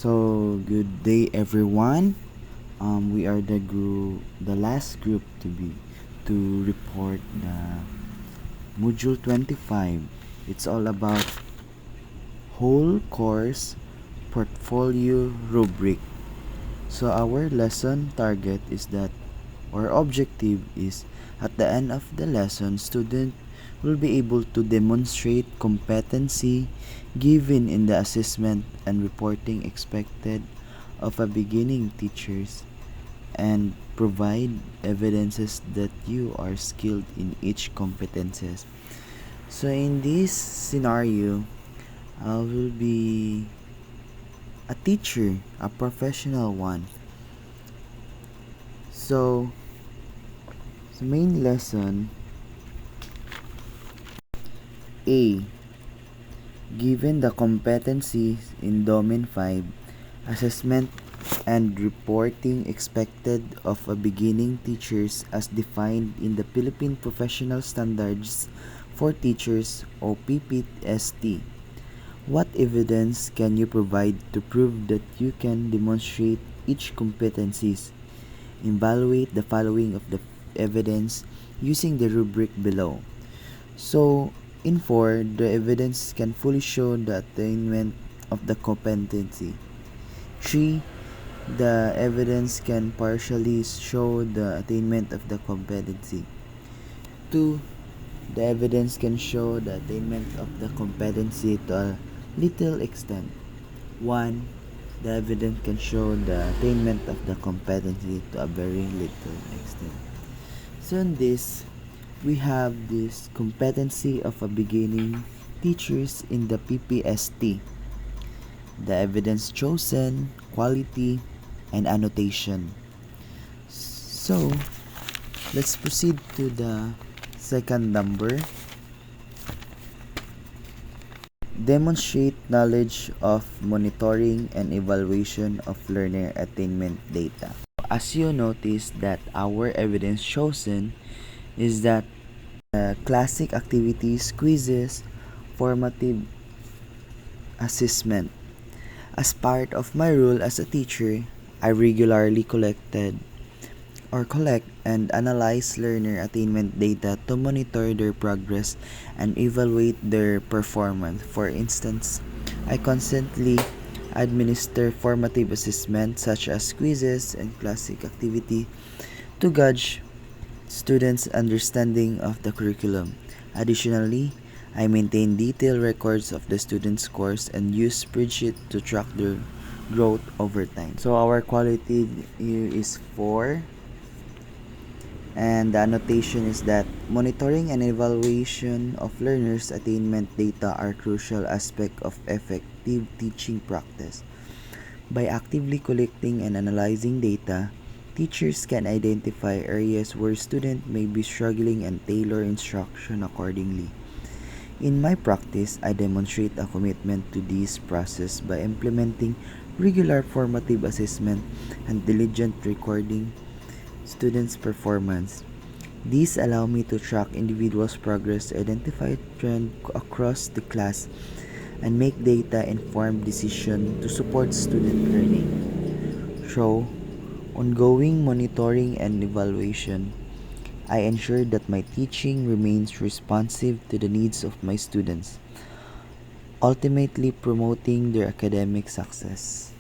So good day, everyone. We are the last group to report the module 25. It's all about whole course portfolio rubric. So our lesson target is that our objective is at the end of the lesson, student will be able to demonstrate competency given in the assessment and reporting expected of a beginning teachers and provide evidences that you are skilled in each competences. So in this scenario, I will be a teacher, a professional one. So the main lesson A. Given the competencies in Domain 5, assessment and reporting expected of a beginning teachers as defined in the Philippine Professional Standards for Teachers or PPST. What evidence can you provide to prove that you can demonstrate each competencies? Evaluate the following of the evidence using the rubric below. So, in 4, the evidence can fully show the attainment of the competency. 3, the evidence can partially show the attainment of the competency. 2, the evidence can show the attainment of the competency to a little extent. 1, the evidence can show the attainment of the competency to a very little extent. So in this, we have this competency of a beginning teachers in the PPST, the evidence chosen, quality, and annotation. So, let's proceed to the second number. Demonstrate knowledge of monitoring and evaluation of learner attainment data. As you notice that our evidence chosen is that classic activities, quizzes, formative assessment. As part of my role as a teacher, I regularly collect and analyze learner attainment data to monitor their progress and evaluate their performance. For instance, I constantly administer formative assessment such as quizzes and classic activity to gauge students' understanding of the curriculum. Additionally, I maintain detailed records of the students' scores and use spreadsheet to track their growth over time. So our quality here is 4, and the annotation is that monitoring and evaluation of learners' attainment data are crucial aspect of effective teaching practice. By actively collecting and analyzing data, teachers can identify areas where students may be struggling and tailor instruction accordingly. In my practice, I demonstrate a commitment to this process by implementing regular formative assessment and diligent recording students' performance. These allow me to track individuals' progress, identify trends across the class, and make data-informed decisions to support student learning. Through ongoing monitoring and evaluation, I ensure that my teaching remains responsive to the needs of my students, ultimately promoting their academic success.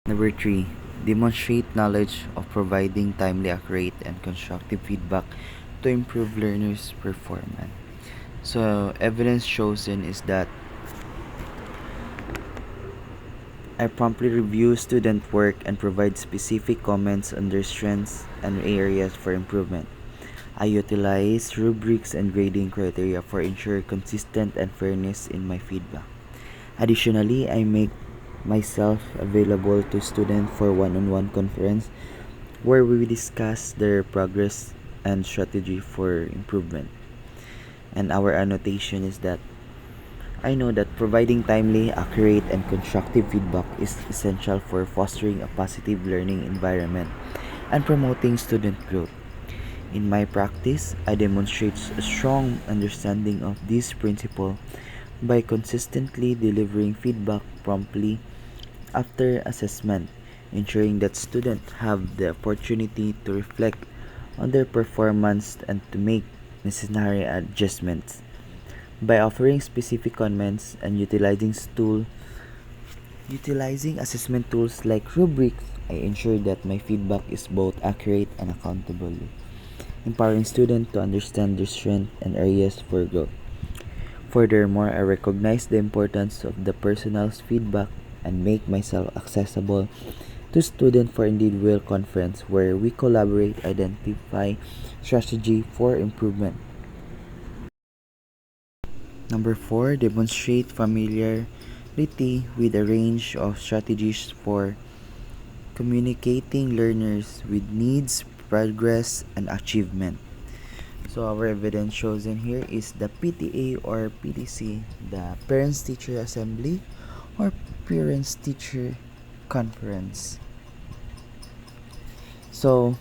Number 3. Demonstrate knowledge of providing timely, accurate, and constructive feedback to improve learners' performance. So, evidence chosen is that I promptly review student work and provide specific comments on their strengths and areas for improvement. I utilize rubrics and grading criteria for ensure consistent and fairness in my feedback. Additionally, I make myself available to students for one-on-one conference where we discuss their progress and strategy for improvement. And our annotation is that I know that providing timely, accurate, and constructive feedback is essential for fostering a positive learning environment and promoting student growth. In my practice, I demonstrate a strong understanding of this principle by consistently delivering feedback promptly, after assessment, ensuring that students have the opportunity to reflect on their performance and to make necessary adjustments. By offering specific comments and utilizing assessment tools like Rubric, I ensure that my feedback is both accurate and accountable, empowering students to understand their strengths and areas for growth. Furthermore, I recognize the importance of the personal feedback and make myself accessible to students for individual conference where we collaborate, identify strategy for improvement. Number 4, demonstrate familiarity with a range of strategies for communicating learners with needs, progress, and achievement. So our evidence chosen here is the PTA or PTC, the Parents Teacher Assembly or Parents Teacher Conference. So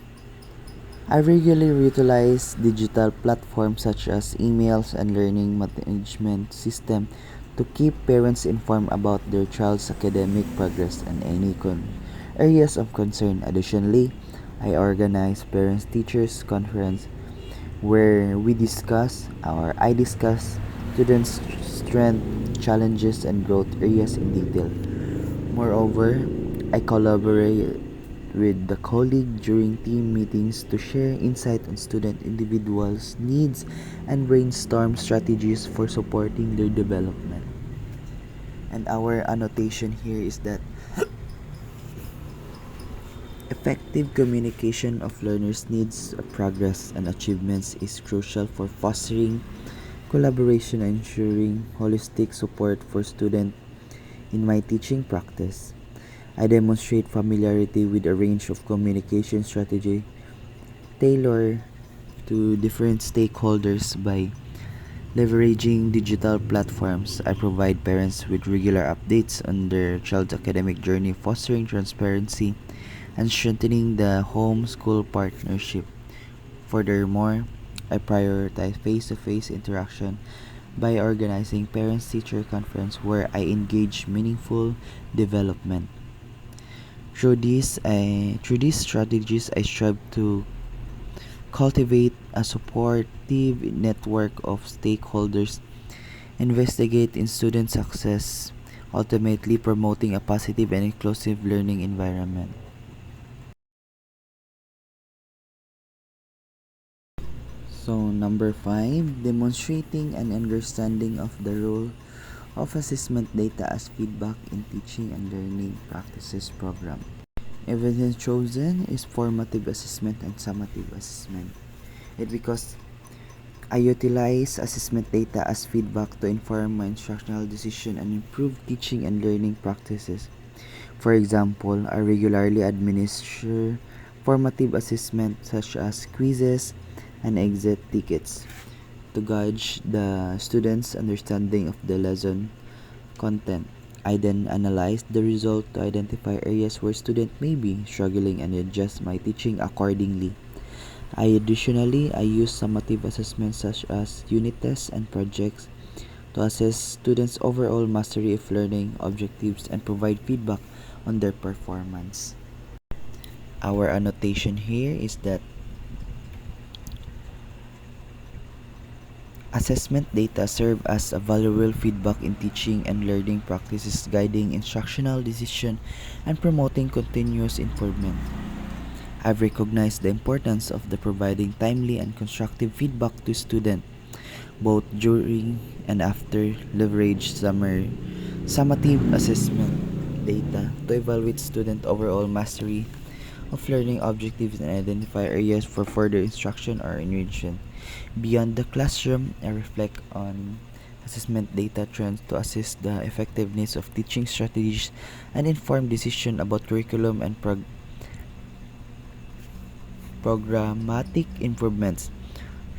I regularly utilize digital platforms such as emails and learning management system to keep parents informed about their child's academic progress and any areas of concern. Additionally, I organize parents teachers conference where I discuss students' strength, challenges, and growth areas in detail. Moreover, I collaborate with the colleague during team meetings to share insight on student individuals' needs and brainstorm strategies for supporting their development. And our annotation here is that effective communication of learners' needs, progress, and achievements is crucial for fostering collaboration and ensuring holistic support for students in my teaching practice. I demonstrate familiarity with a range of communication strategy tailored to different stakeholders by leveraging digital platforms. I provide parents with regular updates on their child's academic journey, fostering transparency and strengthening the home-school partnership. Furthermore, I prioritize face-to-face interaction by organizing parents-teacher conference where I engage meaningful development. Through these strategies, I strive to cultivate a supportive network of stakeholders, investigate in student success, ultimately promoting a positive and inclusive learning environment. So, number 5, demonstrating an understanding of the role of assessment data as feedback in teaching and learning practices program. Evidence chosen is formative assessment and summative assessment. It because I utilize assessment data as feedback to inform my instructional decision and improve teaching and learning practices. For example, I regularly administer formative assessment such as quizzes and exit tickets to gauge the students' understanding of the lesson content. I then analyze the result to identify areas where students may be struggling and adjust my teaching accordingly. I use summative assessments such as unit tests and projects to assess students' overall mastery of learning objectives and provide feedback on their performance. Our annotation here is that assessment data serve as a valuable feedback in teaching and learning practices, guiding instructional decision and promoting continuous improvement. I've recognized the importance of the providing timely and constructive feedback to students, both during and after leverage summative assessment data to evaluate student overall mastery of learning objectives and identify areas for further instruction or enrichment. Beyond the classroom, I reflect on assessment data trends to assess the effectiveness of teaching strategies and inform decisions about curriculum and programmatic improvements.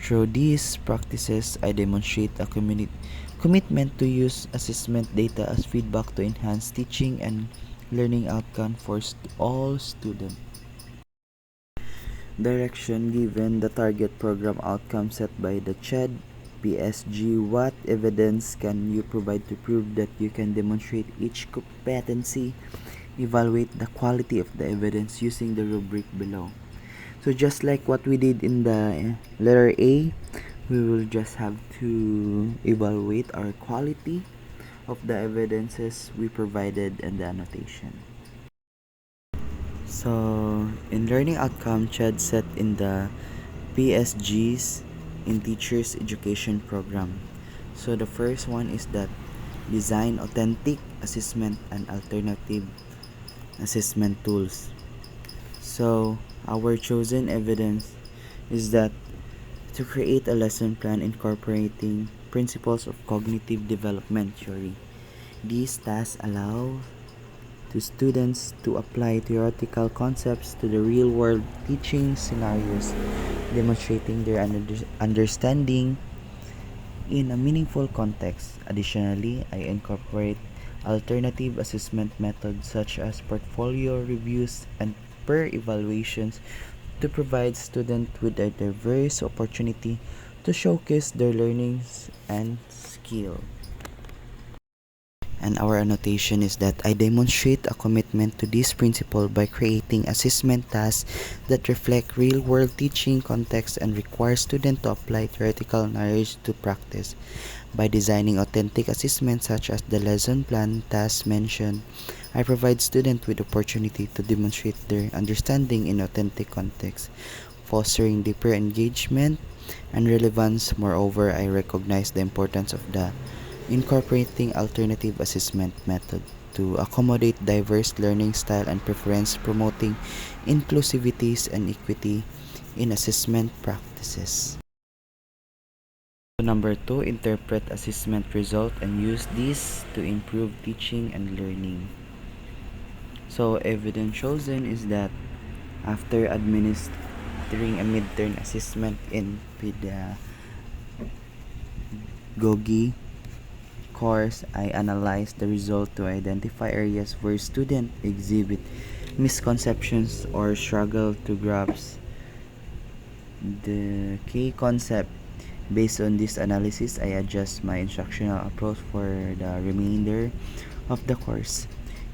Through these practices, I demonstrate a commitment to use assessment data as feedback to enhance teaching and learning outcome for all students. Direction given the target program outcome set by the CHED PSG. What evidence can you provide to prove that you can demonstrate each competency evaluate the quality of the evidence using the rubric below. So just like what we did in the letter A, we will just have to evaluate our quality of the evidences we provided in the annotation. So in learning outcome, Chad set in the PSGs in teachers education program. So the first one is that design authentic assessment and alternative assessment tools. So our chosen evidence is that to create a lesson plan incorporating principles of cognitive development theory. These tasks allow to students to apply theoretical concepts to the real-world teaching scenarios, demonstrating their understanding in a meaningful context. Additionally, I incorporate alternative assessment methods such as portfolio reviews and peer evaluations to provide students with a diverse opportunity to showcase their learnings and skill. And our annotation is that I demonstrate a commitment to this principle by creating assessment tasks that reflect real-world teaching context and require students to apply theoretical knowledge to practice. By designing authentic assessments such as the lesson plan task mentioned, I provide students with opportunity to demonstrate their understanding in authentic context, fostering deeper engagement and relevance. Moreover, I recognize the importance of the incorporating alternative assessment method to accommodate diverse learning style and preference, promoting inclusivities and equity in assessment practices. So number 2, interpret assessment result and use this to improve teaching and learning. So evidence chosen is that after administering a midterm assessment in pedagogy course, I analyzed the result to identify areas where students exhibit misconceptions or struggle to grasp the key concept. Based on this analysis, I adjust my instructional approach for the remainder of the course,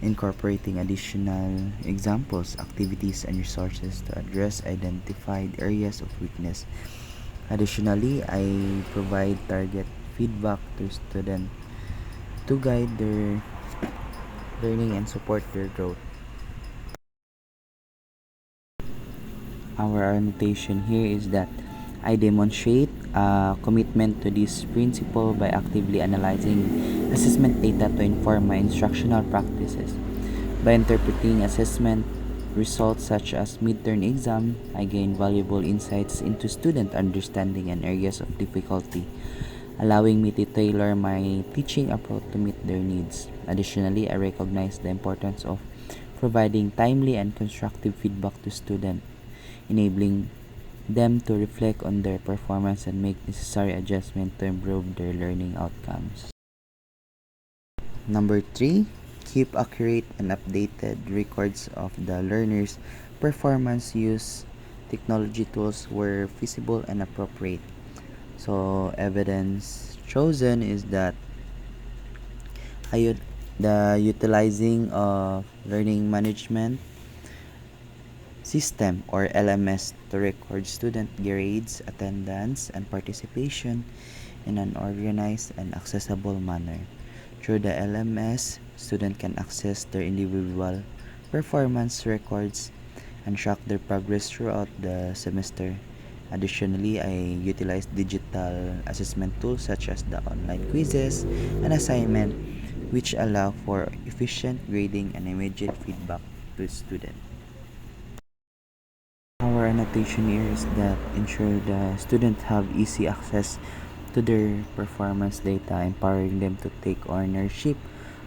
incorporating additional examples, activities, and resources to address identified areas of weakness. Additionally, I provide target feedback to students to guide their learning and support their growth. Our annotation here is that I demonstrate a commitment to this principle by actively analyzing assessment data to inform my instructional practices. By interpreting assessment results such as midterm exam, I gain valuable insights into student understanding and areas of difficulty, allowing me to tailor my teaching approach to meet their needs. Additionally, I recognize the importance of providing timely and constructive feedback to students, enabling them to reflect on their performance and make necessary adjustments to improve their learning outcomes. Number 3, keep accurate and updated records of the learner's performance. Use technology tools where feasible and appropriate. So evidence chosen is that the utilizing of learning management system or LMS to record student grades, attendance, and participation in an organized and accessible manner. Through the LMS, students can access their individual performance records and track their progress throughout the semester. Additionally, I utilize digital assessment tools such as the online quizzes and assignment, which allow for efficient grading and immediate feedback to students. Our annotation here is that ensure the students have easy access to their performance data, empowering them to take ownership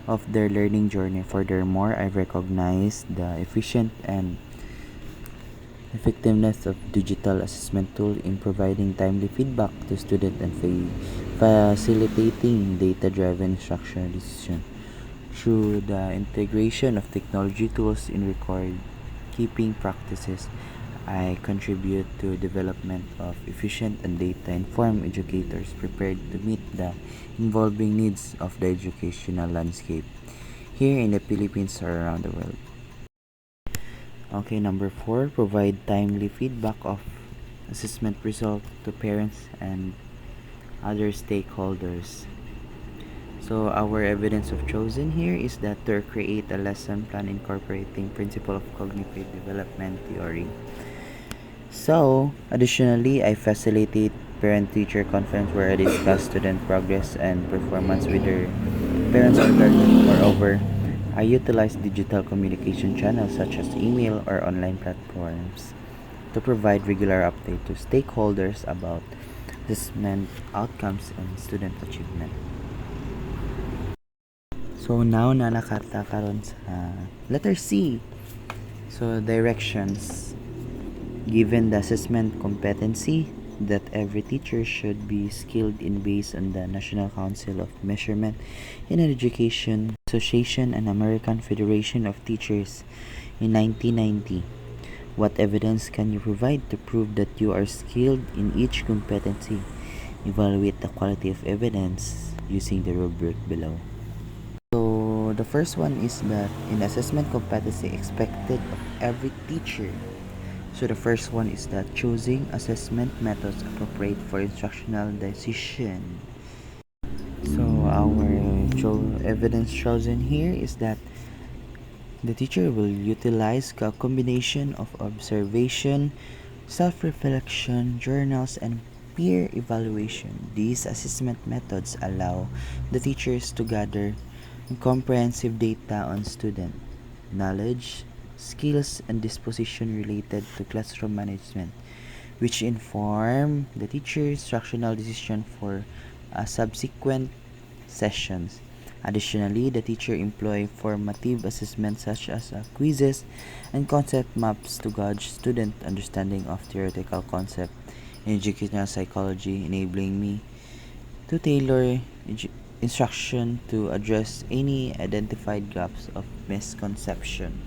of their learning journey. Furthermore, I recognize the efficient and effectiveness of digital assessment tool in providing timely feedback to students and facilitating data-driven instructional decision. Through the integration of technology tools in record keeping practices, I contribute to development of efficient and data-informed educators prepared to meet the evolving needs of the educational landscape. here in the Philippines or around the world. Okay, number 4, provide timely feedback of assessment result to parents and other stakeholders. So our evidence of chosen here is that to create a lesson plan incorporating principle of cognitive development theory. So additionally, I facilitate parent-teacher conference where I discuss student progress and performance with their parents or guardians. Moreover, I utilize digital communication channels such as email or online platforms to provide regular update to stakeholders about assessment outcomes and student achievement. So now na nakata karon sa letter C. So directions. Given the assessment competency that every teacher should be skilled in based on the National Council of Measurement in Education Association and American Federation of Teachers in 1990. What evidence can you provide to prove that you are skilled in each competency? Evaluate the quality of evidence using the rubric below. So the first one is that in assessment competency expected of every teacher. So the first one is that choosing assessment methods appropriate for instructional decision. So our evidence chosen here is that the teacher will utilize a combination of observation, self-reflection, journals, and peer evaluation. These assessment methods allow the teachers to gather comprehensive data on student knowledge, skills, and disposition related to classroom management, which inform the teacher's instructional decision for subsequent sessions. Additionally, the teacher employ formative assessments such as quizzes and concept maps to gauge student understanding of theoretical concept in educational psychology, enabling me to tailor instruction to address any identified gaps of misconception.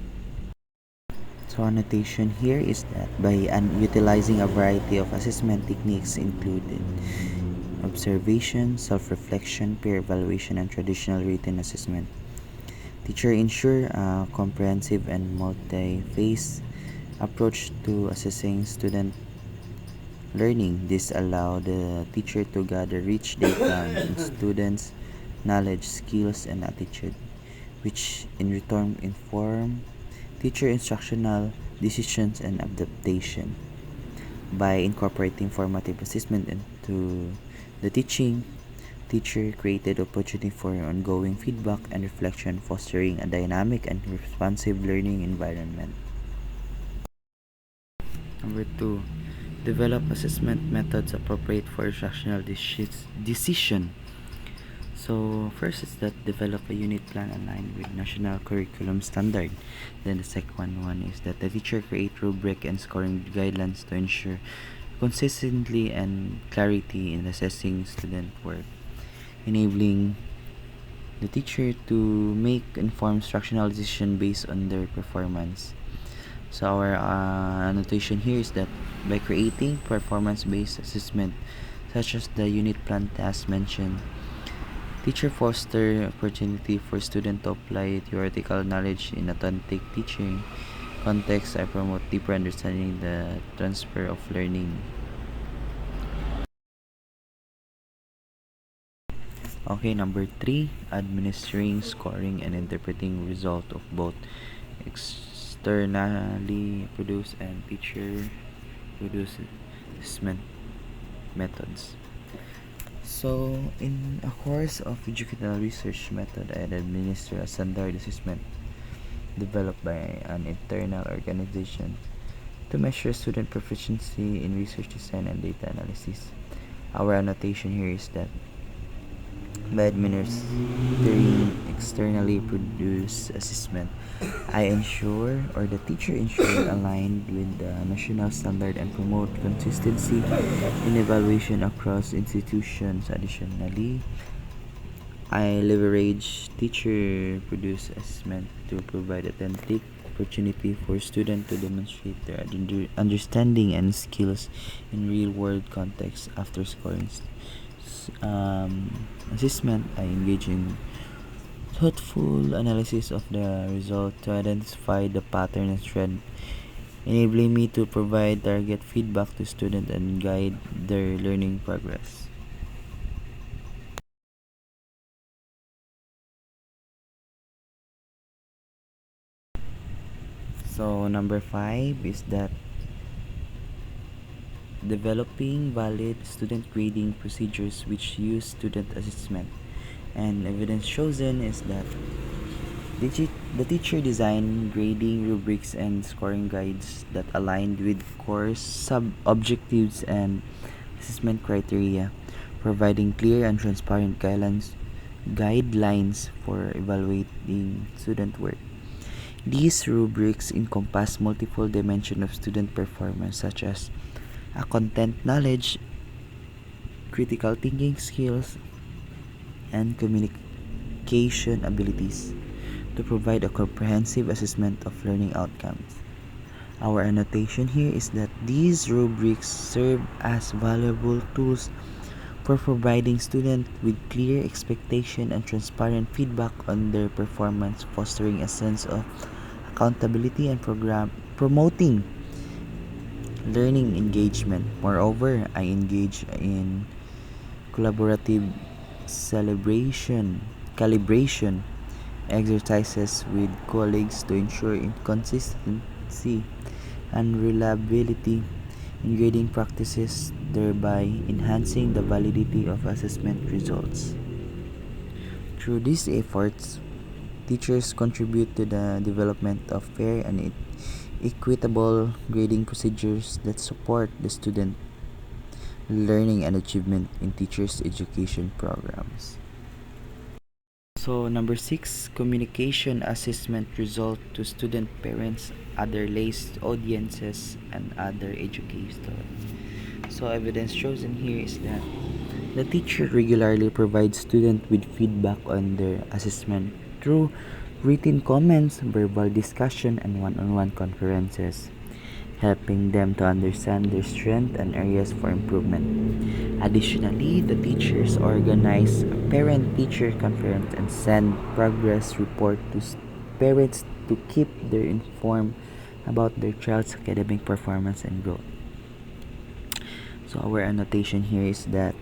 So annotation here is that by utilizing a variety of assessment techniques including observation, self-reflection, peer evaluation, and traditional written assessment, teacher ensure a comprehensive and multi-phase approach to assessing student learning. This allow the teacher to gather rich data on students' knowledge, skills, and attitude, which in return inform teacher instructional decisions and adaptation. By incorporating formative assessment into the teaching, teacher created opportunity for ongoing feedback and reflection, fostering a dynamic and responsive learning environment. Number 2, develop assessment methods appropriate for instructional decision. So first is that develop a unit plan aligned with national curriculum standard. Then the second one is that the teacher create rubric and scoring guidelines to ensure consistency and clarity in assessing student work, enabling the teacher to make informed instructional decision based on their performance. So our annotation here is that by creating performance-based assessment such as the unit plan task mentioned, teacher foster opportunity for student to apply theoretical knowledge in authentic teaching context. I promote deeper understanding the transfer of learning. Okay, number 3, administering, scoring, and interpreting result of both externally produced and teacher produced assessment methods. So, in a course of educational research method, I administer a standard assessment developed by an internal organization to measure student proficiency in research design and data analysis. Our annotation here is that by administering externally produced assessment, I ensure or the teacher ensure aligned with the national standard and promote consistency in evaluation across institutions. Additionally, I leverage teacher produced assessment to provide authentic opportunity for students to demonstrate their understanding and skills in real world context. After scoring assessment, I engage in thoughtful analysis of the result to identify the pattern and trend, enabling me to provide target feedback to students and guide their learning progress. So number 5 is that developing valid student grading procedures which use student assessment. And evidence chosen is that the teacher designed grading rubrics and scoring guides that aligned with course sub-objectives and assessment criteria, providing clear and transparent guidelines for evaluating student work. These rubrics encompass multiple dimensions of student performance such as a content knowledge, critical thinking skills, and communication abilities to provide a comprehensive assessment of learning outcomes. Our annotation here is that these rubrics serve as valuable tools for providing students with clear expectation and transparent feedback on their performance, fostering a sense of accountability and promoting learning engagement. Moreover, I engage in collaborative calibration exercises with colleagues to ensure consistency and reliability in grading practices, thereby enhancing the validity of assessment results. Through these efforts, teachers contribute to the development of fair and equitable grading procedures that support the student learning and achievement in teachers' education programs. So number 6, communication assessment result to student parents, other laced audiences, and other educators. So evidence chosen here is that the teacher regularly provides students with feedback on their assessment through written comments, verbal discussion, and one-on-one conferences, helping them to understand their strengths and areas for improvement. Additionally, the teachers organize a parent-teacher conference and send progress report to parents to keep them informed about their child's academic performance and growth. So our annotation here is that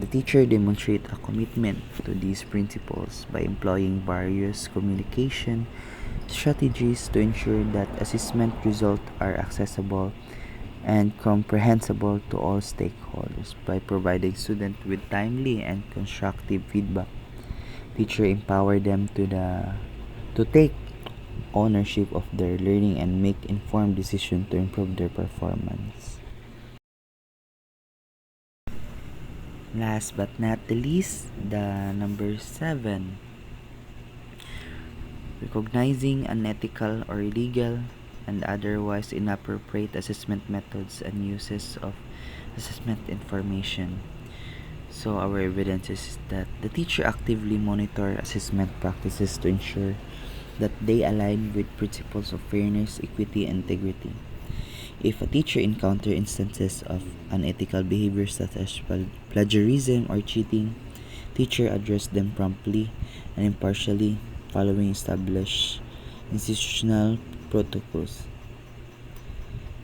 the teacher demonstrates a commitment to these principles by employing various communication strategies to ensure that assessment results are accessible and comprehensible to all stakeholders. By providing students with timely and constructive feedback, teacher empower them to take ownership of their learning and make informed decisions to improve their performance. Last but not the least, the number 7, recognizing unethical or illegal and otherwise inappropriate assessment methods and uses of assessment information. So our evidence is that the teacher actively monitor assessment practices to ensure that they align with principles of fairness, equity, and integrity. If a teacher encounters instances of unethical behavior such as plagiarism or cheating, teacher address them promptly and impartially following established institutional protocols.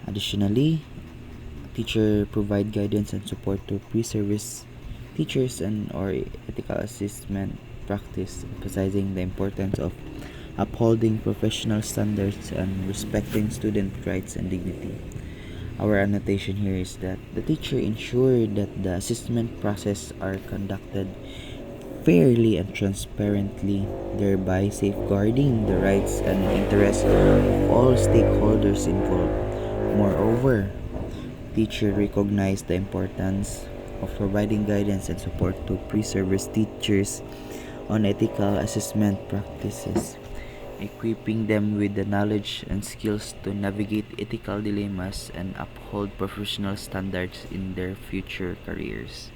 Additionally, teacher provide guidance and support to pre-service teachers and or ethical assessment practice, emphasizing the importance of upholding professional standards and respecting student rights and dignity. Our annotation here is that the teacher ensured that the assessment process are conducted fairly and transparently, thereby safeguarding the rights and interests of all stakeholders involved. Moreover, teacher recognized the importance of providing guidance and support to pre-service teachers on ethical assessment practices, equipping them with the knowledge and skills to navigate ethical dilemmas and uphold professional standards in their future careers.